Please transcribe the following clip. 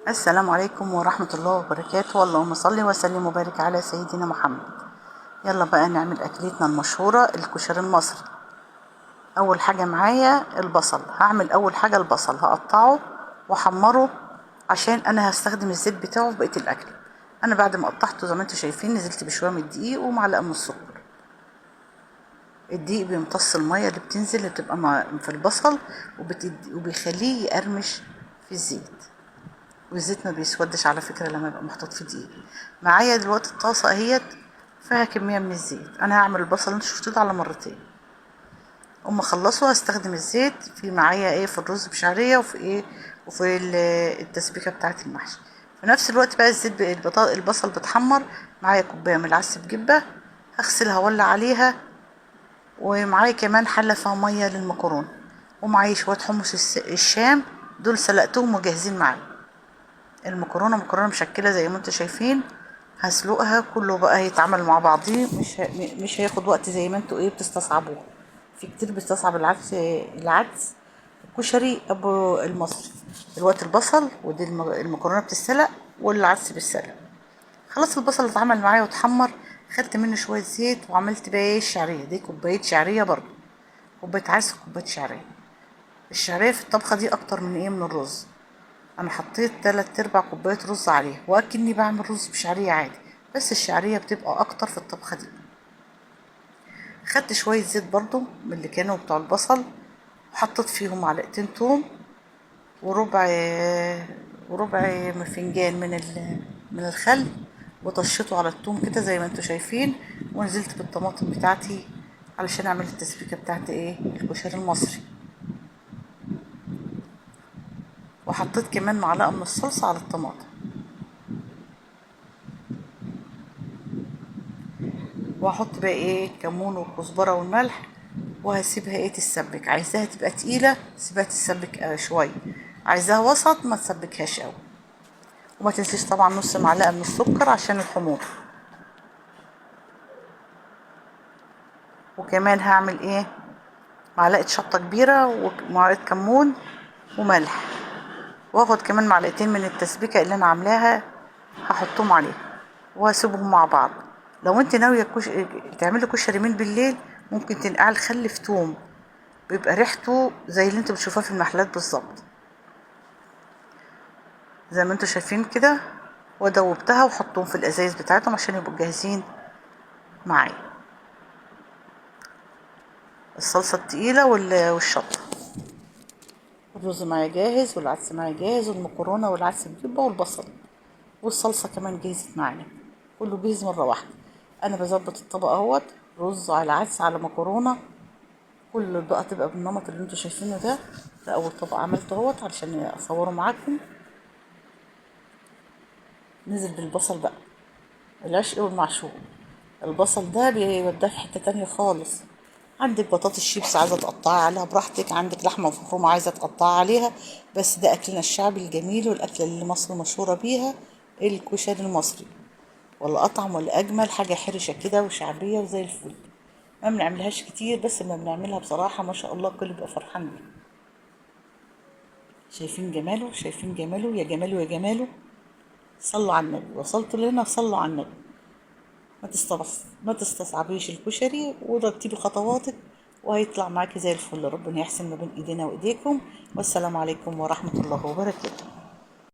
السلام عليكم ورحمة الله وبركاته. اللهم صل وسلم وبارك على سيدنا محمد. يلا بقى نعمل أكلتنا المشهورة الكشري المصري. أول حاجة معايا البصل. هعمل أول حاجة البصل هقطعه وأحمره عشان أنا هستخدم الزيت بتاعه في بقية الأكل. أنا بعد ما قطعته زي ما انتوا شايفين نزلت بشوية من الدقيق ومعلقة من السكر. الدقيق بيمتص المية اللي بتنزل اللي بتبقى في البصل وبيخليه يقرمش في الزيت. والزيت ما بيسودش على فكرة لما يبقى محطوط في دقيق. معايا دلوقتي الطاسة اهيت فيها كمية من الزيت. انا هعمل البصل اللي انتوا شفتوه ده على مرتين. اما اخلصه هستخدم الزيت في معايا ايه في الرز بشعرية وفي ايه وفي التسبيكة بتاعة المحشي. في نفس الوقت بقى الزيت البصل بتحمر. معايا كوباية من العدس بجبة هغسلها اولع عليها. ومعايا كمان حلة فيها مية للمكرونة. ومعايا شوية حمص الشام دول سلقتهم وجاهزين معايا. المكرونه مكرونه مشكله زي ما انتم شايفين. هسلقها كله بقى هيتعمل مع بعضيه مش هياخد وقت زي ما انتوا بتستصعبوه. في كتير بيستصعب العدس الكشري ابو المصري. دلوقتي البصل ودي المكرونه بتتسلق والعدس بيتسلق. خلاص البصل اتعمل معايا واتحمر. خدت منه شويه زيت وعملت بقى الشعريه دي كوبايه شعريه برضو. كوبايه عدس وكوبايه شعريه. الشعريه في الطبخه دي اكتر من الرز. انا حطيت 3/4 كوبايه رز عليها واكني بعمل رز بشعريه عادي. بس الشعريه بتبقى اكتر في الطبخه دي. خدت شويه زيت برضو من اللي كانوا بتوع البصل وحطيت فيهم معلقتين توم وربع فنجان من الخل. وطشيته على التوم كده زي ما انتوا شايفين. ونزلت بالطماطم بتاعتي علشان اعمل التسبيكه بتاعت الكشري المصري. وحطيت كمان معلقه من الصلصه على الطماطم. وهحط بقى كمون والكزبره والملح. وهسيبها تتسبك. عايزاها تبقى تقيله سيبها تتسبك شويه. عايزاها وسط ما تسبكهاش قوي. وما تنسيش طبعا نص معلقه من السكر عشان الحموضه. وكمان هعمل معلقه شطه كبيره ومعلقه كمون وملح. واخد كمان معلقتين من التسبيكه اللي انا عاملاها هحطهم عليها وهسيبهم مع بعض. لو انت ناويه تعملي كشري من بالليل ممكن تنقعي الخل في توم. بيبقى ريحته زي اللي انتوا بتشوفوها في المحلات بالظبط زي ما انتوا شايفين كده. ودوبتها وحطهم في الازايز بتاعتهم عشان يبقوا جاهزين معايا. الصلصه التقيله والشطه. الرز معايا جاهز والعدس معايا جاهز والمكرونه والعدس بجبه والبصل. والصلصه كمان جهزت معانا. كله جاهز مره واحده. انا بظبط الطبق اهوت رز على عدس على مكرونه. كل بقى تبقى بالنمط اللي انتوا شايفينه ده. ده اول طبق عملته اهوت علشان اصوره معاكم. نزل بالبصل بقى العشق والمعشوق. البصل ده بيوديه في حتة تانية خالص. عندك بطاطس شيبس عايزة تقطعي عليها براحتك. عندك لحمة مفرومة عايزة تقطعي عليها. بس ده أكلنا الشعبي الجميل والأكلة اللي مصر مشهورة بيها الكشري المصري. ولا أطعم ولا أجمل حاجة حرشة كده وشعبية وزي الفل. ما بنعملهاش كتير بس ما بنعملها بصراحة ما شاء الله الكل بيبقى فرحان بيها. شايفين جماله شايفين جماله يا جماله يا جماله. صلوا على النبي. وصلتوا لنا صلوا على النبي. ما تستصعبيش الكشري ورتبي خطواتك وهيطلع معاكي زي الفل. ربنا يحسن ما بين ايدينا وايديكم. والسلام عليكم ورحمة الله وبركاته.